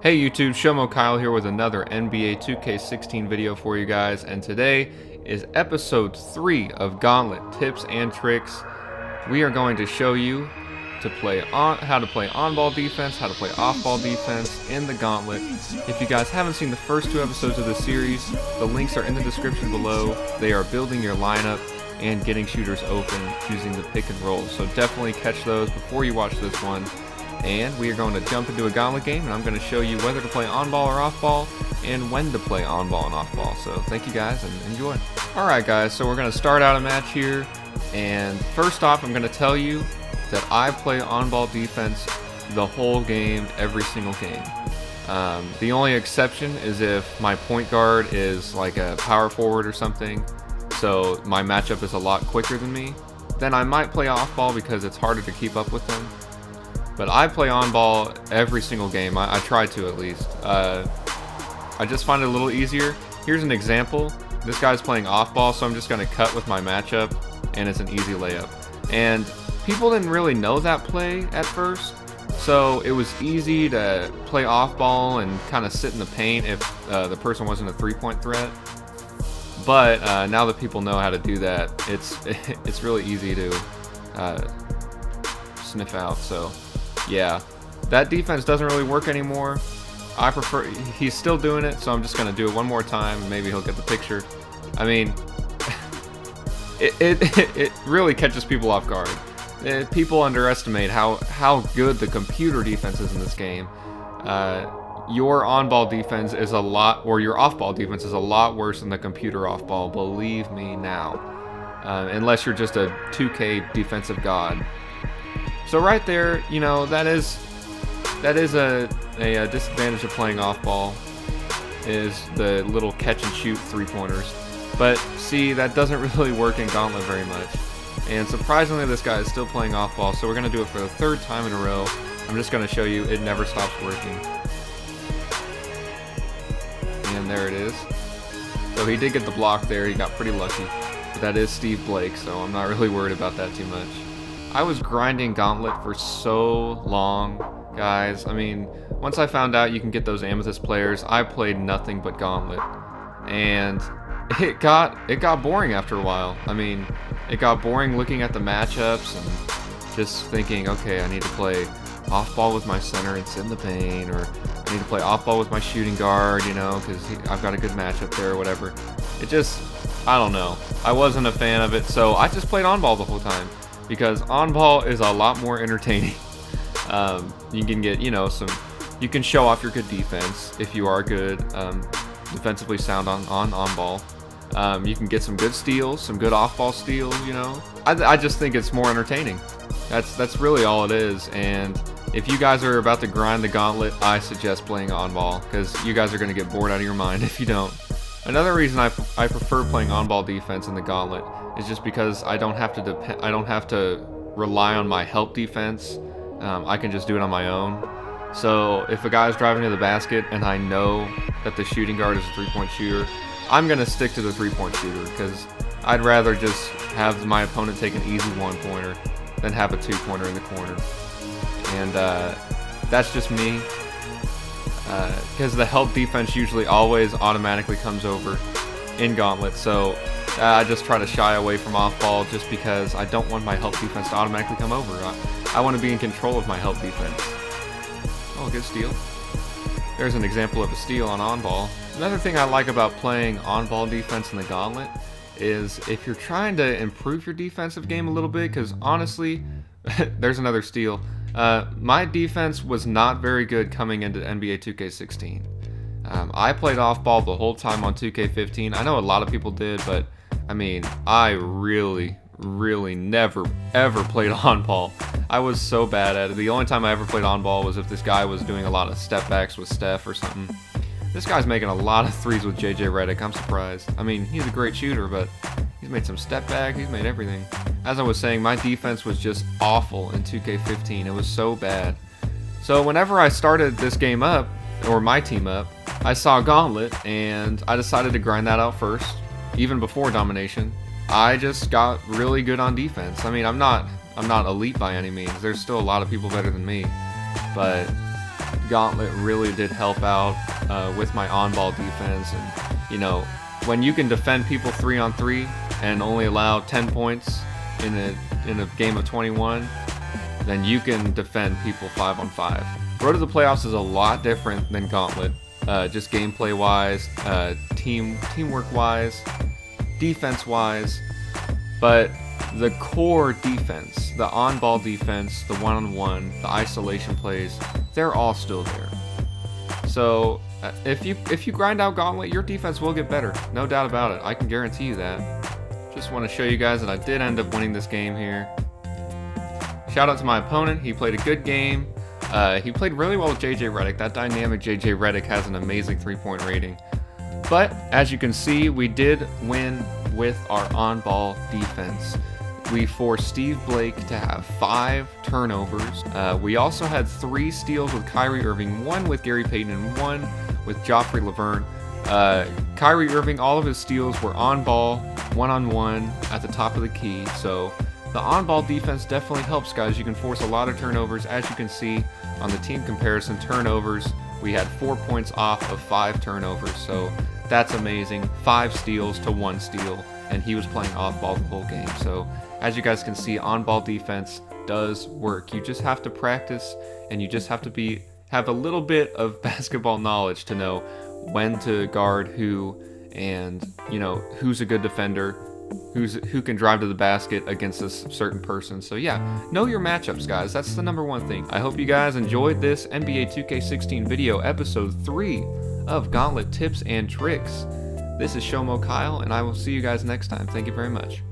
Hey YouTube, Sho-Mo Kyle here with another NBA 2K16 video for you guys, and today is episode 3 of Gauntlet Tips and Tricks. We are going to show you how to play on-ball defense, how to play off-ball defense in the Gauntlet. If you guys haven't seen the first 2 episodes of this series, the links are in the description below. They are building your lineup and getting shooters open using the pick and roll, so definitely catch those before you watch this one. And we are going to jump into a Gauntlet game, and I'm going to show you whether to play on-ball or off-ball, and when to play on-ball and off-ball. So thank you guys, and enjoy. Alright guys, so we're going to start out a match here, and first off I'm going to tell you that I play on-ball defense the whole game, every single game. The only exception is if my point guard is like a power forward or something, so my matchup is a lot quicker than me. Then I might play off-ball because it's harder to keep up with them. But I play on-ball every single game. I try to, at least. I just find it a little easier. Here's an example. This guy's playing off-ball, so I'm just going to cut with my matchup, and it's an easy layup. And people didn't really know that play at first, so it was easy to play off-ball and kind of sit in the paint if the person wasn't a three-point threat. But now that people know how to do that, it's really easy to sniff out. So yeah, that defense doesn't really work anymore. I prefer, he's still doing it, so I'm just going to do it one more time, and maybe he'll get the picture. I mean, it really catches people off guard. People underestimate how good the computer defense is in this game. Your on-ball defense is a lot, or your off-ball defense is a lot worse than the computer off-ball, believe me now. Unless you're just a 2K defensive god. So right there, you know, that is a disadvantage of playing off-ball, is the little catch-and-shoot three-pointers. But see, that doesn't really work in Gauntlet very much. And surprisingly, this guy is still playing off-ball, so we're going to do it for the 3rd time in a row. I'm just going to show you it never stops working. And there it is. So he did get the block there, he got pretty lucky. But that is Steve Blake, so I'm not really worried about that too much. I was grinding Gauntlet for so long, guys. I mean, once I found out you can get those Amethyst players, I played nothing but Gauntlet. And it got boring after a while. I mean, it got boring looking at the matchups and just thinking, okay, I need to play off-ball with my center and sit in the paint, or I need to play off-ball with my shooting guard, you know, because I've got a good matchup there or whatever. It just, I don't know. I wasn't a fan of it, so I just played on-ball the whole time. Because on-ball is a lot more entertaining. You can get, you know, you can show off your good defense if you are good, defensively sound on-ball. You can get some good steals, some good off-ball steals, you know. I just think it's more entertaining. That's really all it is. And if you guys are about to grind the Gauntlet, I suggest playing on-ball, because you guys are going to get bored out of your mind if you don't. Another reason I prefer playing on-ball defense in the Gauntlet is just because I don't have to rely on my help defense. I can just do it on my own. So if a guy's driving to the basket and I know that the shooting guard is a three-point shooter, I'm gonna stick to the three-point shooter, because I'd rather just have my opponent take an easy one-pointer than have a two-pointer in the corner. And that's just me. Because the help defense usually always automatically comes over in Gauntlet, so I just try to shy away from off-ball just because I don't want my help defense to automatically come over. I want to be in control of my help defense. Oh, good steal. There's an example of a steal on-ball. Another thing I like about playing on-ball defense in the Gauntlet is if you're trying to improve your defensive game a little bit, because honestly, there's another steal. My defense was not very good coming into NBA 2K16. I played off-ball the whole time on 2K15. I know a lot of people did, but I mean, I really never ever played on-ball. I was so bad at it. The only time I ever played on-ball was if this guy was doing a lot of step-backs with Steph or something. This guy's making a lot of threes with JJ Redick. I'm surprised. I mean, he's a great shooter, but he's made some step-back. He's made everything. As I was saying, my defense was just awful in 2K15. It was so bad. So whenever I started this game up, or my team up, I saw Gauntlet, and I decided to grind that out first, even before Domination. I just got really good on defense. I mean, I'm not elite by any means. There's still a lot of people better than me, but Gauntlet really did help out with my on-ball defense. And you know, when you can defend people 3-on-3 and only allow 10 points in a game of 21, then you can defend people 5-on-5. Road to the Playoffs is a lot different than Gauntlet, just gameplay wise, teamwork wise, defense wise, but the core defense, the on-ball defense, the one-on-one, the isolation plays, they're all still there. So if you grind out Gauntlet, your defense will get better, no doubt about it. I can guarantee you that. Just want to show you guys that I did end up winning this game here. Shout out to my opponent. He played a good game. He played really well with JJ Redick. That dynamic JJ Redick has an amazing 3-point rating. But as you can see, we did win with our on-ball defense. We forced Steve Blake to have 5 turnovers. We also had 3 steals with Kyrie Irving, 1 with Gary Payton, and 1 with Joffrey Laverne. Kyrie Irving, all of his steals were on ball, one-on-one at the top of the key. So the on-ball defense definitely helps, guys. You can force a lot of turnovers. As you can see on the team comparison, turnovers, we had 4 points off of 5 turnovers. So that's amazing. 5 steals to 1 steal, and he was playing off-ball the whole game. So as you guys can see, on-ball defense does work. You just have to practice, and you just have to have a little bit of basketball knowledge to know when to guard who, and you know who's a good defender, who can drive to the basket against this certain person. So yeah, know your matchups, guys. That's the #1 thing. I hope you guys enjoyed this NBA 2K16 video, episode 3 of Gauntlet Tips and Tricks. This is Sho-Mo Kyle, and I will see you guys next time. Thank you very much.